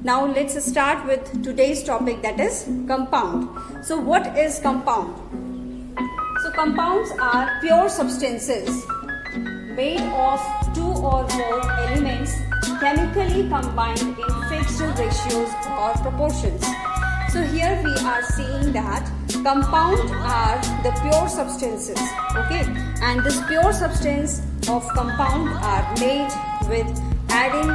Now let's start with today's topic, that is compound. So what is compound? So compounds are pure substances made of two or more elements chemically combined in fixed ratios or proportions. So here we are seeing that compound are the pure substances, okay, and this pure substance of compound are made with adding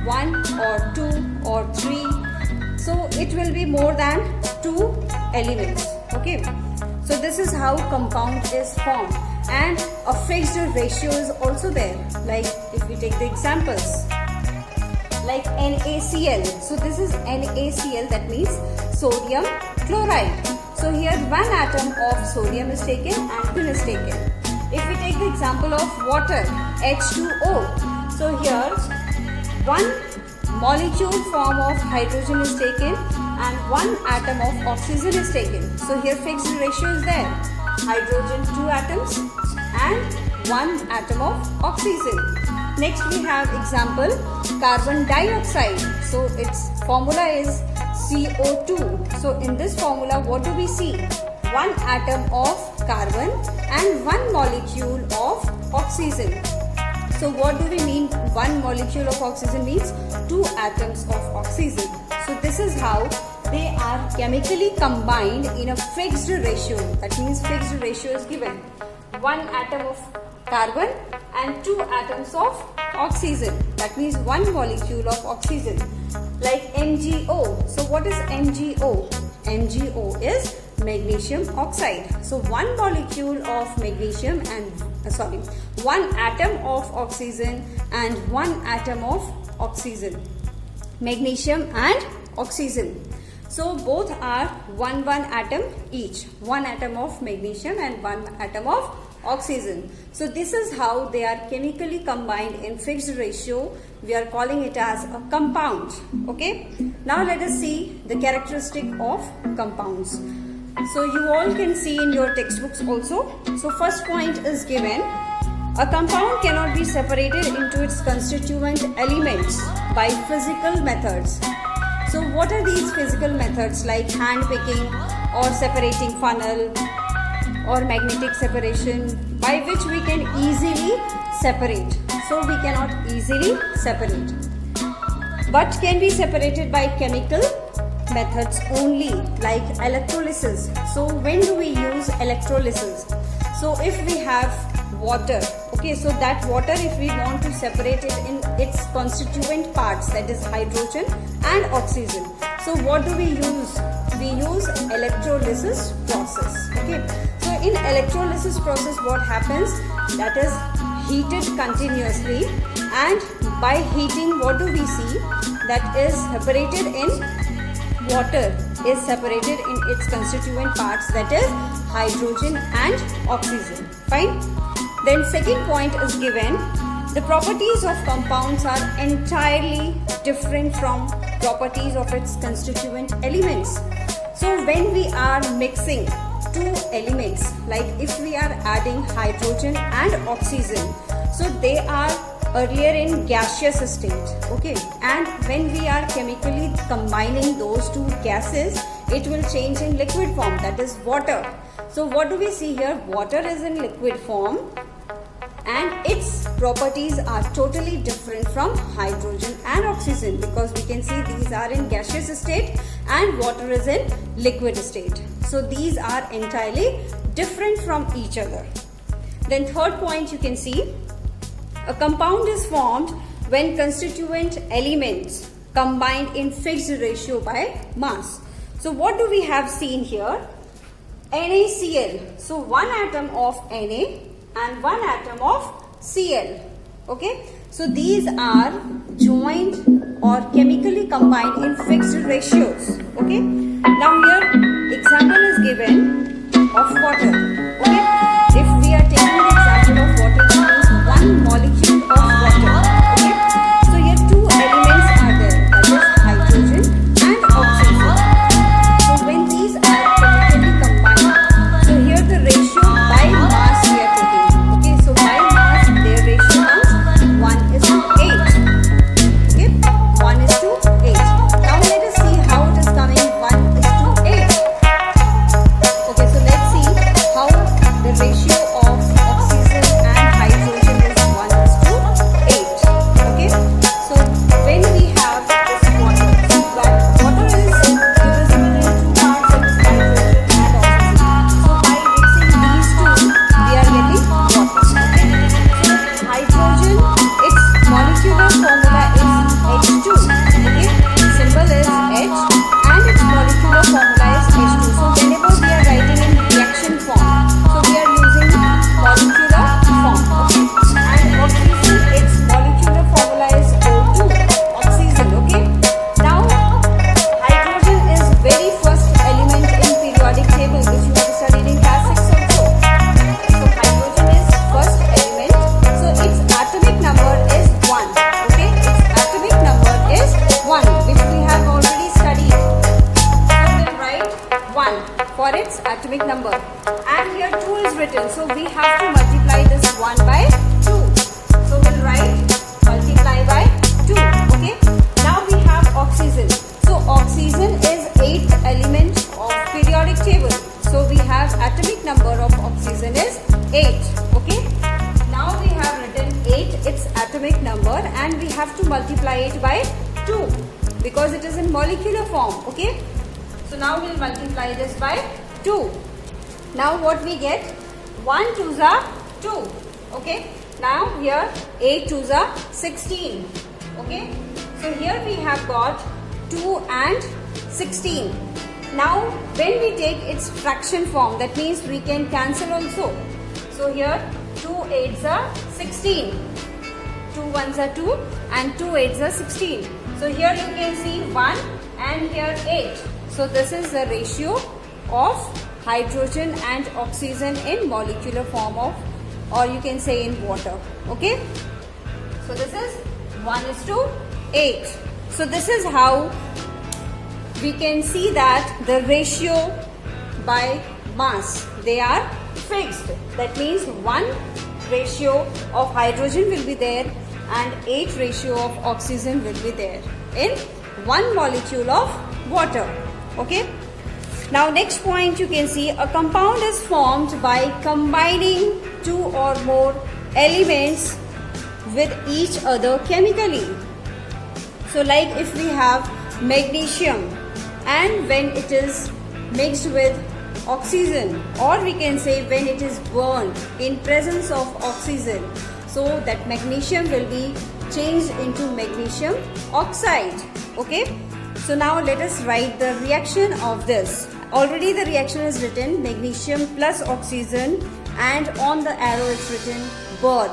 1 or 2 or 3, so it will be more than 2 elements, okay. So this is how compound is formed, and a fixed ratio is also there. Like if we take the examples like NaCl, so this is NaCl, that means sodium chloride. So here one atom of sodium is taken and one is taken. If we take the example of water, H2O, so here one molecule form of hydrogen is taken and one atom of oxygen is taken. So here fixed ratio is there. Hydrogen 2 atoms and 1 atom of oxygen. Next we have example carbon dioxide. So its formula is CO2. So in this formula what do we see? 1 atom of carbon and 1 molecule of oxygen. So what do we mean 1 molecule of oxygen means 2 atoms of oxygen. So this is how they are chemically combined in a fixed ratio. That means fixed ratio is given. 1 atom of carbon and 2 atoms of oxygen. That means 1 molecule of oxygen. Like MgO. So what is MgO? MgO is magnesium oxide. So 1 molecule of magnesium and 1 atom of oxygen and 1 atom of oxygen. Magnesium and oxygen. So both are 1 atom each. 1 atom of magnesium and 1 atom of oxygen. So this is how they are chemically combined in fixed ratio. We are calling it as a compound. Okay. Now let us see the characteristic of compounds. So you all can see in your textbooks also. So first point is given. A compound cannot be separated into its constituent elements by physical methods. So what are these physical methods, like hand picking or separating funnel or magnetic separation, by which we can easily separate? So we cannot easily separate, but can be separated by chemical methods only, like electrolysis. So when do we use electrolysis? So if we have water, okay, so that water, if we want to separate it in its constituent parts, that is hydrogen and oxygen, so what do we use? We use electrolysis process, okay. So in electrolysis process what happens, that is heated continuously, and by heating what do we see, that is separated in water is separated in its constituent parts, that is hydrogen and oxygen. Fine. Then second point is given. The properties of compounds are entirely different from properties of its constituent elements. So when we are mixing two elements, like if we are adding hydrogen and oxygen, so they are earlier in gaseous state, okay, and when we are chemically combining those two gases, it will change in liquid form, that is water. So what do we see here? Water is in liquid form and its properties are totally different from hydrogen and oxygen, because we can see these are in gaseous state and water is in liquid state. So these are entirely different from each other. Then third point, you can see a compound is formed when constituent elements combined in fixed ratio by mass. So what do we have seen here? NaCl. So 1 atom of Na and 1 atom of Cl. Okay. So these are joined or chemically combined in fixed ratios. Okay. Now here example is given of water. Okay. If we are taking the example of water, that is 1 molecule of water. Okay. So here 2 elements are there, that is hydrogen and oxygen. So when these are chemically combined, so here the ratio by mass we are taking. Okay, so by mass their ratio comes 1:8. Okay, 1:8. Now atomic number, and here 2 is written, so we have to multiply this 1 by 2. So we'll write multiply by 2. Okay. Now we have oxygen. So oxygen is 8th element of periodic table. So we have atomic number of oxygen is 8. Okay. Now we have written 8, its atomic number, and we have to multiply it by 2 because it is in molecular form. Okay. So now we'll multiply this by 2. Now what we get? 1 2s are 2. Okay. Now here 8 2s are 16. Okay. So here we have got 2 and 16. Now when we take its fraction form, that means we can cancel also. So here 2 8s are 16. 2 1s are 2 and 2 8s are 16. So here you can see 1 and here 8. So this is the ratio of hydrogen and oxygen in molecular form of, or you can say in water. Okay. So this is 1:8. So this is how we can see that the ratio by mass, they are fixed. That means 1 ratio of hydrogen will be there and 8 ratio of oxygen will be there in 1 molecule of water. Okay. Now next point, you can see a compound is formed by combining 2 or more elements with each other chemically. So like if we have magnesium and when it is mixed with oxygen, or we can say when it is burned in presence of oxygen, so that magnesium will be changed into magnesium oxide. Okay. So now let us write the reaction of this. Already the reaction is written magnesium plus oxygen, and on the arrow it's written burn.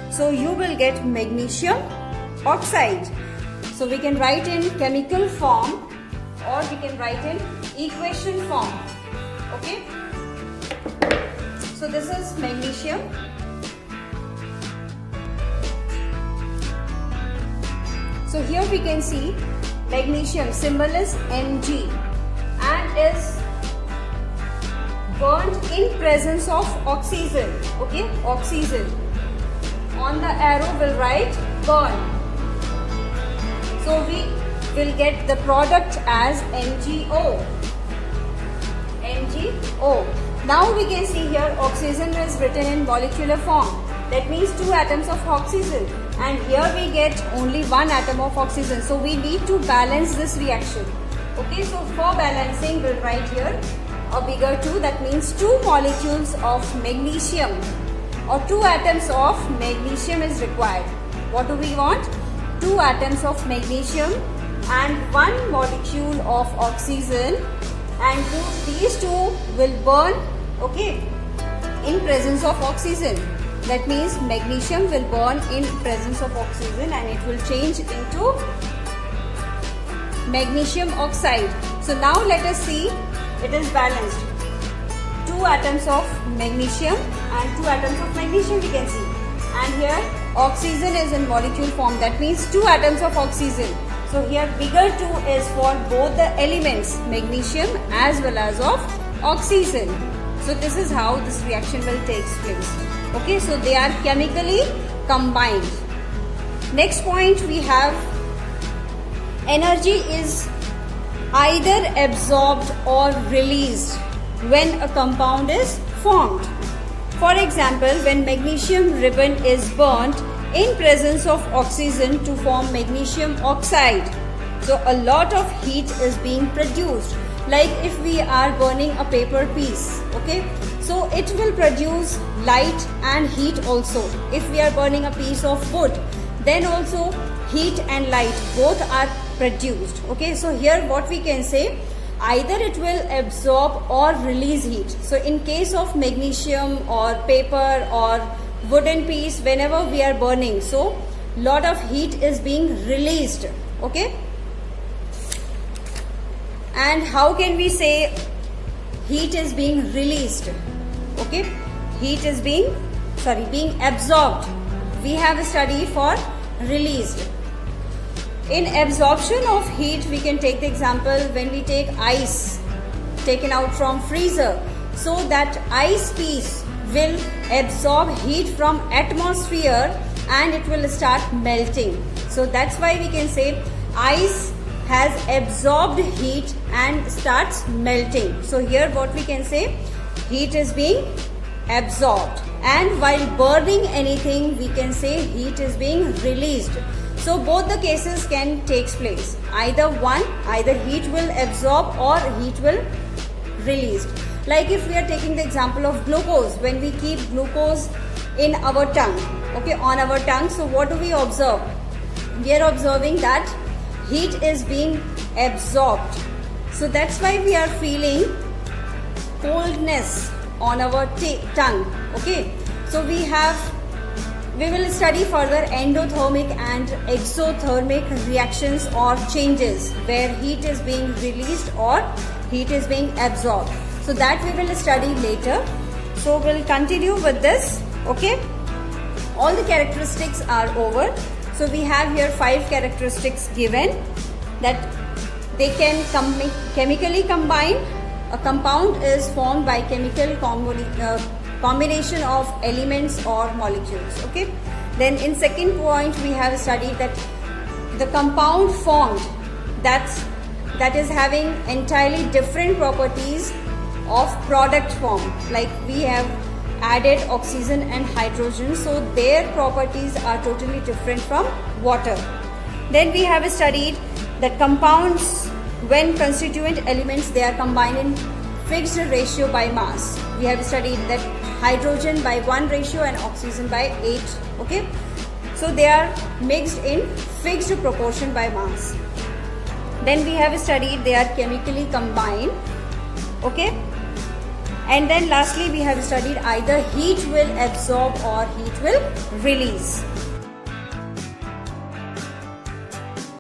So you will get magnesium oxide. So we can write in chemical form or we can write in equation form. Okay. So this is magnesium. So here we can see magnesium symbol is Mg and is burnt in presence of oxygen. Okay, oxygen. On the arrow we'll write burn. So we will get the product as MgO. MgO. Now we can see here oxygen is written in molecular form. That means 2 atoms of oxygen, and here we get only 1 atom of oxygen. So we need to balance this reaction. Okay, so for balancing we'll write here a bigger 2. That means 2 molecules of magnesium or 2 atoms of magnesium is required. What do we want? 2 atoms of magnesium and 1 molecule of oxygen, and these 2 will burn, okay, in presence of oxygen. That means magnesium will burn in presence of oxygen and it will change into magnesium oxide. So now let us see, it is balanced. 2 atoms of magnesium and 2 atoms of magnesium we can see. And here oxygen is in molecule form. That means 2 atoms of oxygen. So here bigger 2 is for both the elements, magnesium as well as of oxygen. So this is how this reaction will take place. Okay, so they are chemically combined. Next point we have energy is either absorbed or released when a compound is formed. For example, when magnesium ribbon is burnt in presence of oxygen to form magnesium oxide, so a lot of heat is being produced. Like if we are burning a paper piece, okay, so it will produce light and heat also. If we are burning a piece of wood, then also heat and light both are produced. Okay, so here what we can say, either it will absorb or release heat. So in case of magnesium or paper or wooden piece, whenever we are burning, so lot of heat is being released. Okay, and how can we say heat is being released? Okay, heat is being absorbed. We have a study for released. In absorption of heat, we can take the example when we take ice taken out from freezer. so that ice piece will absorb heat from atmosphere and it will start melting. So that's why we can say ice has absorbed heat and starts melting. So here what we can say, heat is being absorbed, and while burning anything we can say heat is being released. So both the cases can take place. Either heat will absorb or heat will released. Like if we are taking the example of glucose, when we keep glucose in our tongue, okay, on our tongue, so what do we observe? We are observing that heat is being absorbed. So that's why we are feeling coldness on our tongue, okay. So we will study further endothermic and exothermic reactions or changes where heat is being released or heat is being absorbed. So that we will study later. So we'll continue with this, okay. All the characteristics are over. So we have here 5 characteristics given, that they can chemically combine. A compound is formed by chemical combination of elements or molecules, okay. Then in second point we have studied that the compound formed that is having entirely different properties of product form, like we have added oxygen and hydrogen, so their properties are totally different from water. Then we have studied that compounds, when constituent elements, they are combined in fixed ratio by mass. We have studied that hydrogen by 1 ratio and oxygen by 8, okay. So they are mixed in fixed proportion by mass. Then we have studied they are chemically combined, okay. And then lastly we have studied either heat will absorb or heat will release.